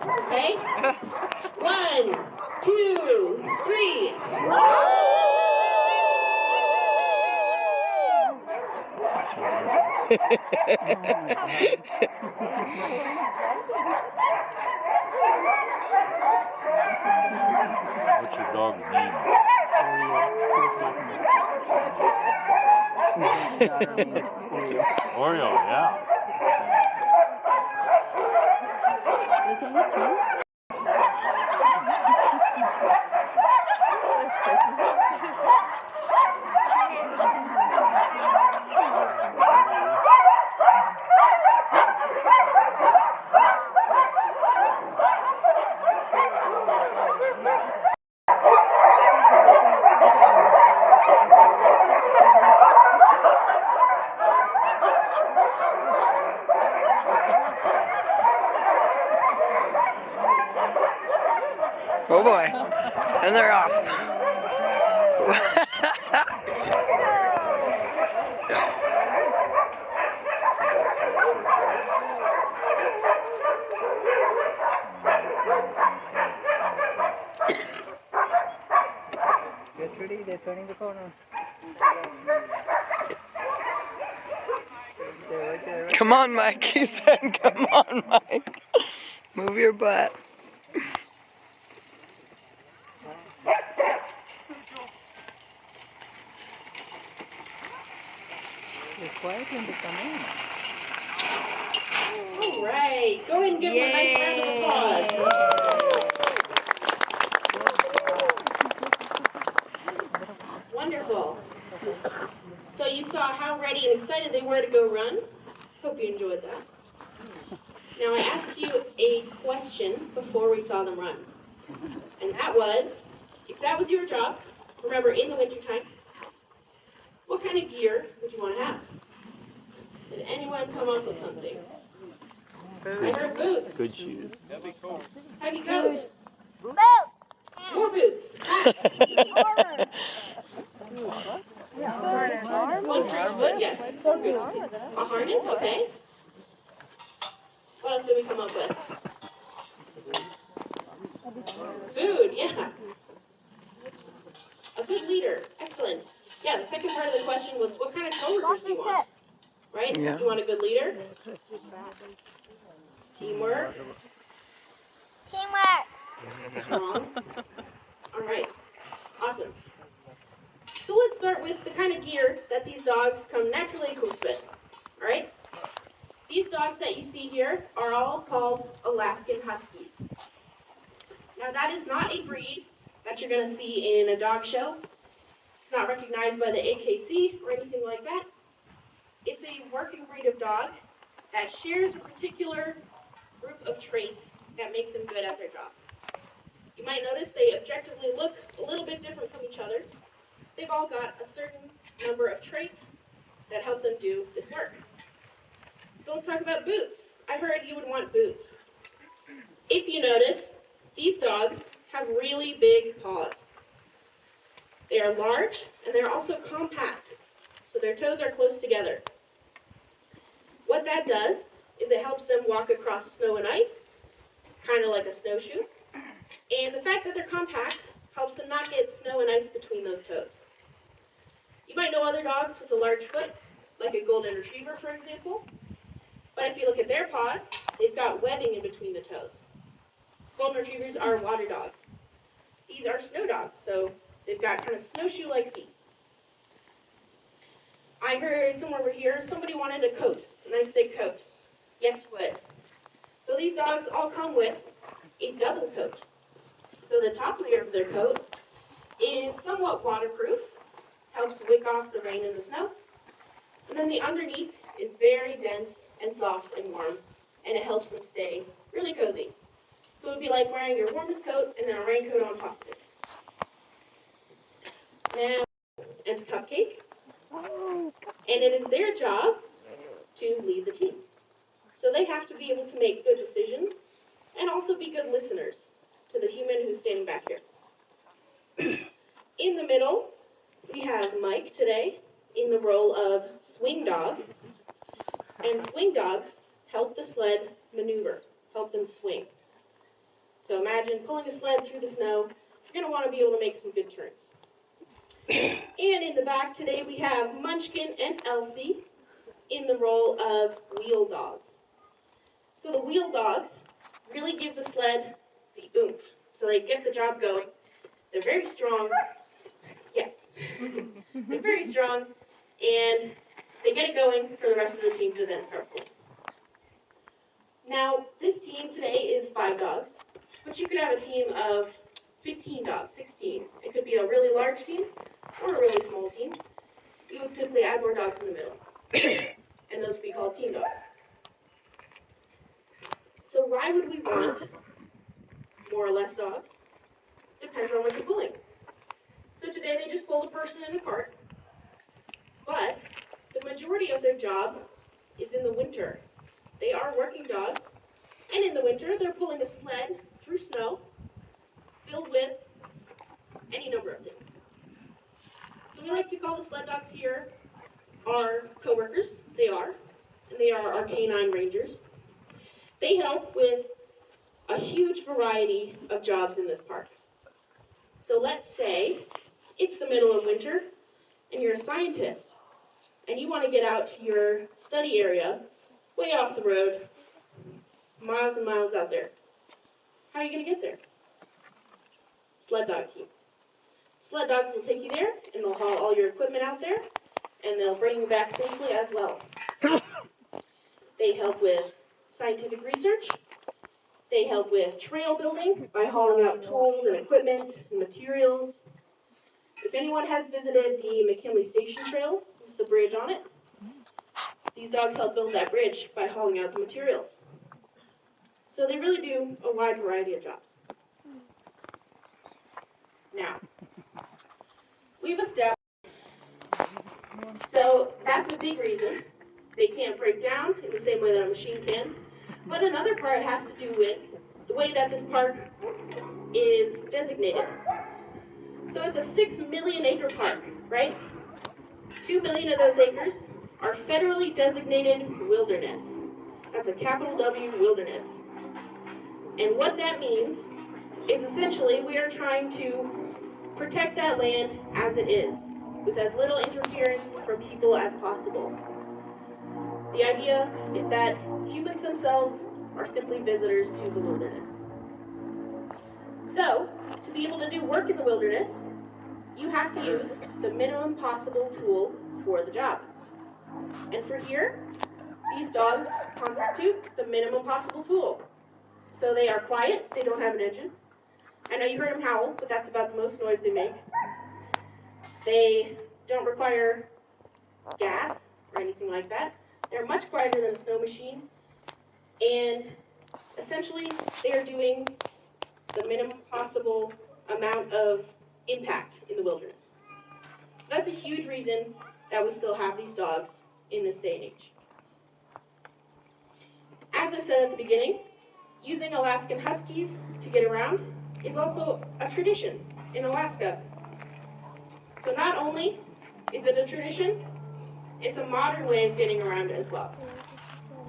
Okay? 1, 2, 3. What's your dog's name? Oreo, yeah. Oh boy. And they're off. Get ready, they're turning the corner. Right there. Come on, Mike, he said. Come on, Mike. Move your butt. It's quiet when they come in. All right. Go ahead and give them a nice round of applause. Wonderful. So you saw how ready and excited they were to go run. Hope you enjoyed that. Now I asked you a question before we saw them run. And that was, if that was your job, remember in the wintertime, what kind of gear would you want to have? Did anyone come up with something? I heard boots. Good shoes. Heavy coat. Boat. More boots. One for each foot, yes. More boots. A harness, okay. What else did we come up with? Food, yeah. A good leader, excellent. Yeah, the second part of the question was, what kind of coworkers do you want? Right? Yeah. You want a good leader? Teamwork? Teamwork. Strong? All right. Awesome. So let's start with the kind of gear that these dogs come naturally equipped with. All right? These dogs that you see here are all called Alaskan Huskies. Now that is not a breed that you're going to see in a dog show. It's not recognized by the AKC or anything like that. It's a working breed of dog that shares a particular group of traits that make them good at their job. You might notice they objectively look a little bit different from each other. They've all got a certain number of traits that help them do this work. So let's talk about boots. I heard you would want boots. If you notice, these dogs have really big paws. They are large and they're also compact, so their toes are close together. What that does is it helps them walk across snow and ice, kind of like a snowshoe. And the fact that they're compact helps them not get snow and ice between those toes. You might know other dogs with a large foot, like a golden retriever, for example. But if you look at their paws, they've got webbing in between the toes. Golden retrievers are water dogs. These are snow dogs, so they've got kind of snowshoe-like feet. I heard somewhere over here, somebody wanted a coat, a nice thick coat. Yes, would. So these dogs all come with a double coat. So the top layer of their coat is somewhat waterproof, helps wick off the rain and the snow. And then the underneath is very dense and soft and warm, and it helps them stay really cozy. So it would be like wearing your warmest coat and then a raincoat on top of it. Now, and Cupcake. And it is their job to lead the team. So they have to be able to make good decisions and also be good listeners to the human who's standing back here. In the middle, we have Mike today in the role of swing dog. And swing dogs help the sled maneuver, help them swing. So imagine pulling a sled through the snow. You're going to want to be able to make some good turns. And in the back today we have Munchkin and Elsie in the role of wheel dog. So the wheel dogs really give the sled the oomph. So they get the job going. They're very strong. Yes. They're very strong, and they get it going for the rest of the team to then start pulling. Now, this team today is 5 dogs, but you could have a team of 15 dogs, 16. It could be a really large team or a really small team. You would simply add more dogs in the middle, and those would be called team dogs. So why would we want more or less dogs? Depends on what you're pulling. So today they just pulled a person in a cart, but the majority of their job is in the winter. They are working dogs, and in the winter they're pulling a sled through snow filled with any number of things. So we like to call the sled dogs here our co-workers. They are, and they are our canine rangers. They help with a huge variety of jobs in this park. So let's say it's the middle of winter and you're a scientist and you want to get out to your study area way off the road, miles and miles out there. How are you going to get there? Sled dog team. Sled dogs will take you there and they'll haul all your equipment out there and they'll bring you back safely as well. They help with scientific research. They help with trail building by hauling out tools and equipment and materials. If anyone has visited the McKinley Station Trail with the bridge on it, these dogs help build that bridge by hauling out the materials. So they really do a wide variety of jobs. Now, we've established, so that's a big reason. They can't break down in the same way that a machine can. But another part has to do with the way that this park is designated. So it's a 6 million acre park, right? 2 million of those acres are federally designated wilderness. That's a capital W, wilderness. And what that means is essentially we are trying to protect that land as it is, with as little interference from people as possible. The idea is that humans themselves are simply visitors to the wilderness. So, to be able to do work in the wilderness, you have to use the minimum possible tool for the job. And for here, these dogs constitute the minimum possible tool. So they are quiet, they don't have an engine. I know you heard them howl, but that's about the most noise they make. They don't require gas or anything like that. They're much quieter than a snow machine, and essentially they are doing the minimum possible amount of impact in the wilderness. So that's a huge reason that we still have these dogs in this day and age. As I said at the beginning, using Alaskan Huskies to get around is also a tradition in Alaska. So not only is it a tradition, it's a modern way of getting around as well.